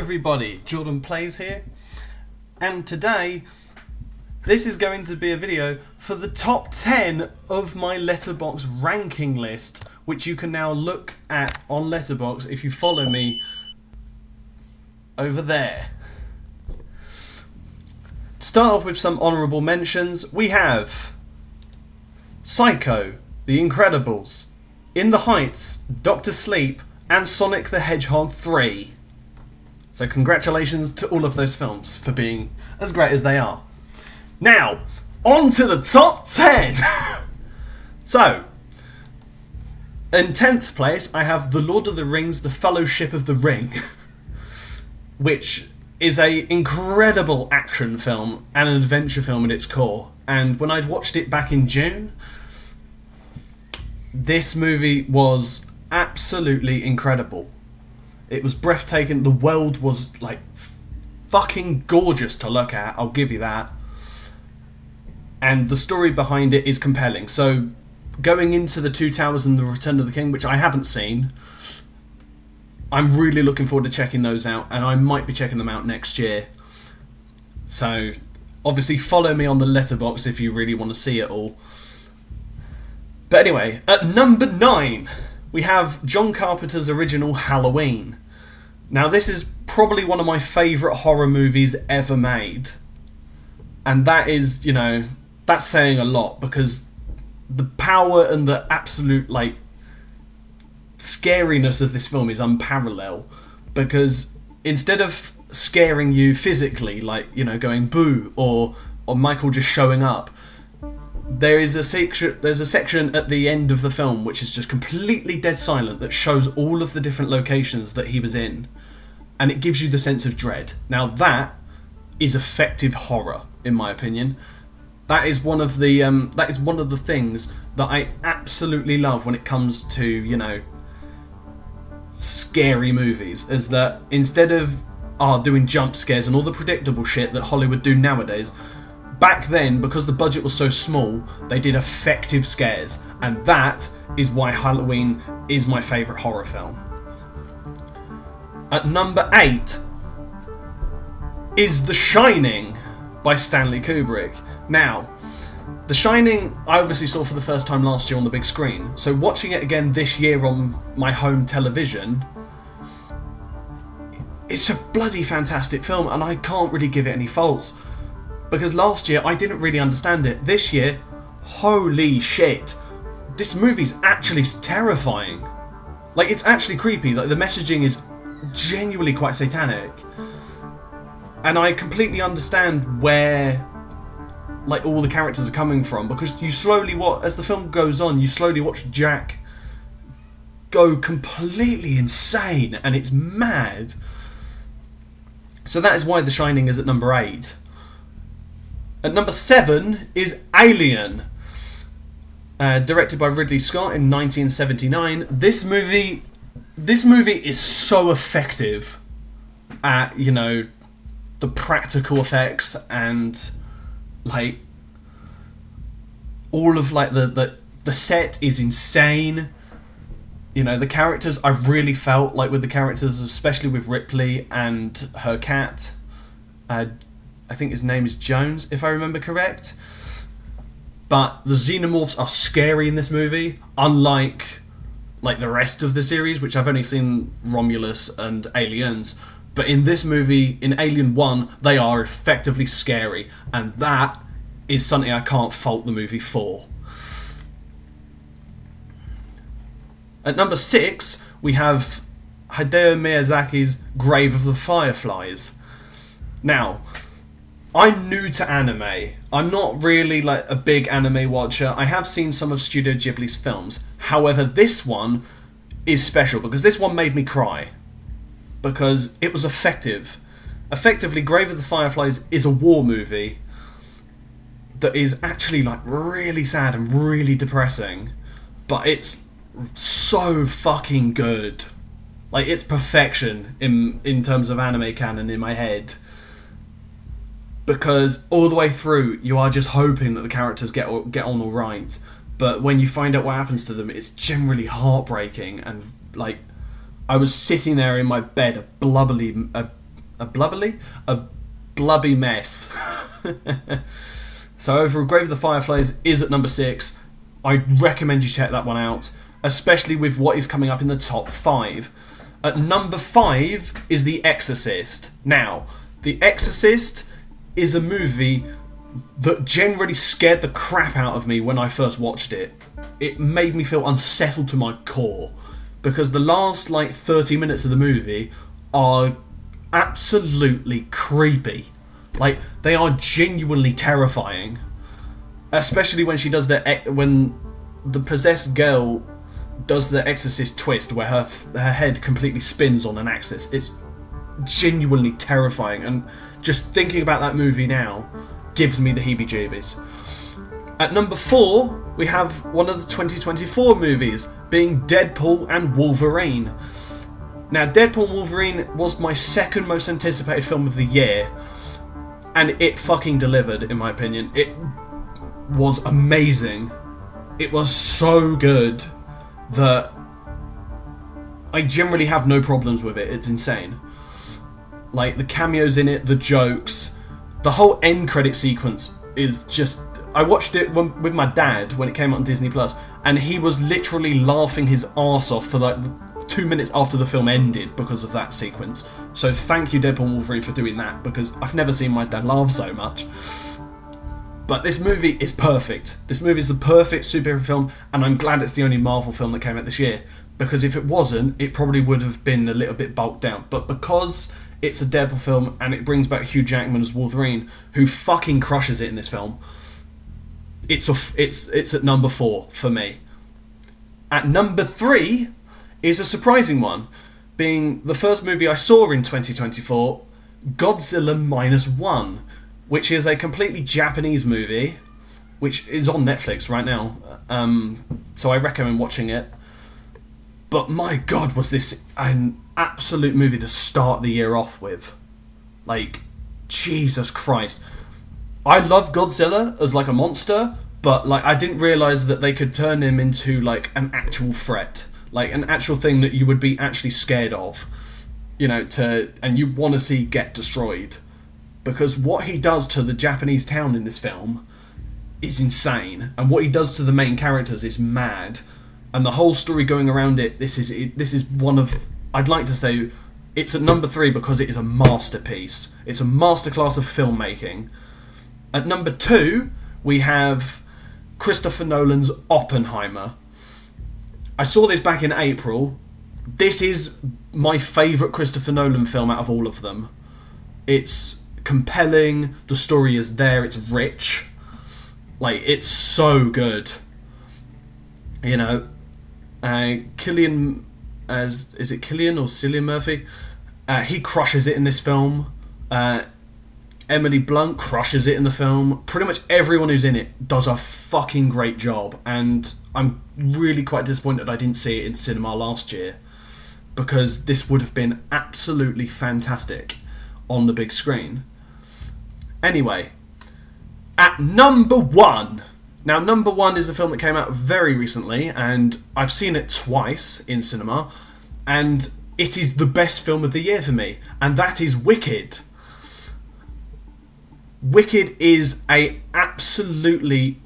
everybody, Jordan Plays here, and today this is going to be a video for the top 10 of my Letterboxd ranking list, which you can now look at on Letterboxd if you follow me over there. To start off with some honourable mentions, we have Psycho, The Incredibles, In the Heights, Doctor Sleep, and Sonic the Hedgehog 3. So congratulations to all of those films for being as great as they are. Now, on to the top 10! So, in 10th place, I have The Lord of the Rings, The Fellowship of the Ring, which is an incredible action film and an adventure film at its core. And when I'd watched it back in June, this movie was absolutely incredible. It was breathtaking. The world was like fucking gorgeous to look at, I'll give you that. And the story behind it is compelling. So going into The Two Towers and The Return of the King, which I haven't seen, I'm really looking forward to checking those out, and I might be checking them out next year. So obviously follow me on the Letterboxd if you really want to see it all. But anyway, at number 9 we have John Carpenter's original Halloween. Now this is probably one of my favourite horror movies ever made. And that is, you know, that's saying a lot, because the power and the absolute, like, scariness of this film is unparalleled. Because instead of scaring you physically, like, you know, going boo, or Michael just showing up, there's a section at the end of the film which is just completely dead silent that shows all of the different locations that he was in, and it gives you the sense of dread. Now that is effective horror, in my opinion. That is one of the things that I absolutely love when it comes to, you know, scary movies, is that instead of doing jump scares and all the predictable shit that Hollywood do nowadays, back then, because the budget was so small, they did effective scares, and that is why Halloween is my favourite horror film. At number 8 is The Shining by Stanley Kubrick. Now, The Shining I obviously saw for the first time last year on the big screen, so watching it again this year on my home television, it's a bloody fantastic film, and I can't really give it any faults. Because last year I didn't really understand it. This year, holy shit, this movie's actually terrifying. Like, it's actually creepy. Like, the messaging is genuinely quite satanic. And I completely understand where, like, all the characters are coming from, because you slowly watch, as the film goes on, you slowly watch Jack go completely insane, and it's mad. So that is why The Shining is at number 8. At number 7 is Alien, directed by Ridley Scott in 1979. This movie is so effective at, you know, the practical effects, and like all of, like, the set is insane. You know, the characters, I really felt like with the characters, especially with Ripley and her cat. I think his name is Jones, if I remember correct. But the xenomorphs are scary in this movie, unlike, like, the rest of the series, which I've only seen Romulus and Aliens. But in this movie, in Alien 1, they are effectively scary, and that is something I can't fault the movie for. At number 6, we have Hideo Miyazaki's Grave of the Fireflies. Now, I'm new to anime. I'm not really, like, a big anime watcher. I have seen some of Studio Ghibli's films. However, this one is special because this one made me cry. Because it was effective. Effectively, Grave of the Fireflies is a war movie that is actually, like, really sad and really depressing. But it's so fucking good. Like, it's perfection in terms of anime canon in my head. Because all the way through, you are just hoping that the characters get on all right. But when you find out what happens to them, it's generally heartbreaking. And, like, I was sitting there in my bed, a a blubby mess. So overall, Grave of the Fireflies is at number 6. I recommend you check that one out, especially with what is coming up in the top 5. At number 5 is The Exorcist. Now, The Exorcist is a movie that generally scared the crap out of me when I first watched it. It made me feel unsettled to my core, because the last 30 minutes of the movie are absolutely creepy. They are genuinely terrifying, especially when she does when the possessed girl does the Exorcist twist where her head completely spins on an axis. It's genuinely terrifying, and just thinking about that movie now gives me the heebie-jeebies. At number 4, we have one of the 2024 movies, being Deadpool and Wolverine. Now, Deadpool and Wolverine was my second most anticipated film of the year, and it fucking delivered, in my opinion. It was amazing. It was so good that I generally have no problems with it. It's insane. The cameos in it, the jokes, the whole end credit sequence is just... I watched it with my dad when it came out on Disney Plus, and he was literally laughing his arse off for 2 minutes after the film ended because of that sequence. So thank you, Deadpool and Wolverine, for doing that, because I've never seen my dad laugh so much. But this movie is perfect. This movie is the perfect superhero film, and I'm glad it's the only Marvel film that came out this year, because if it wasn't, it probably would have been a little bit bulked down. But because it's a Deadpool film and it brings back Hugh Jackman as Wolverine, who fucking crushes it in this film, it's at number 4 for me. At number 3 is a surprising one, being the first movie I saw in 2024, Godzilla -1, which is a completely Japanese movie, which is on Netflix right now. So I recommend watching it. But my god, was this an absolute movie to start the year off with. Jesus Christ. I love Godzilla as a monster, but I didn't realise that they could turn him into an actual threat. An actual thing that you would be actually scared of. And you want to see get destroyed. Because what he does to the Japanese town in this film is insane. And what he does to the main characters is mad. And the whole story going around it, this is one of... I'd like to say it's at number 3 because it is a masterpiece. It's a masterclass of filmmaking. At number 2, we have Christopher Nolan's Oppenheimer. I saw this back in April. This is my favourite Christopher Nolan film out of all of them. It's compelling, the story is there, it's rich. It's so good. Cillian... is it Cillian or Cillian Murphy? He crushes it in this film. Emily Blunt crushes it in the film. Pretty much everyone who's in it does a fucking great job, and I'm really quite disappointed I didn't see it in cinema last year, because this would have been absolutely fantastic on the big screen. Anyway, at number 1. Now, number 1 is a film that came out very recently, and I've seen it twice in cinema, and it is the best film of the year for me, and that is Wicked. Wicked is a absolutely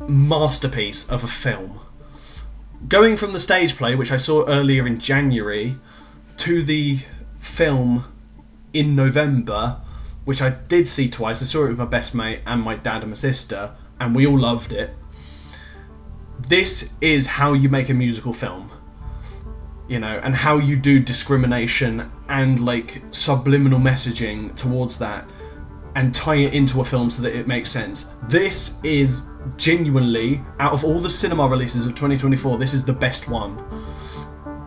masterpiece of a film. Going from the stage play, which I saw earlier in January, to the film in November, which I did see twice. I saw it with my best mate and my dad and my sister, and we all loved it. This is how you make a musical film, and how you do discrimination and subliminal messaging towards that, and tie it into a film so that it makes sense. This is genuinely, out of all the cinema releases of 2024, this is the best one.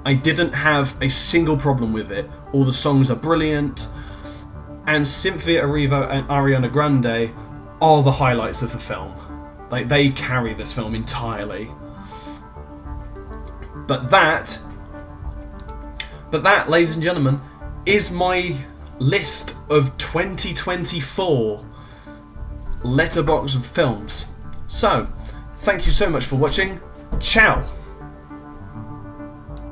I didn't have a single problem with it. All the songs are brilliant, and Cynthia Erivo and Ariana Grande are the highlights of the film. They carry this film entirely. But that, ladies and gentlemen, is my list of 2024 Letterboxd films. So, thank you so much for watching. Ciao!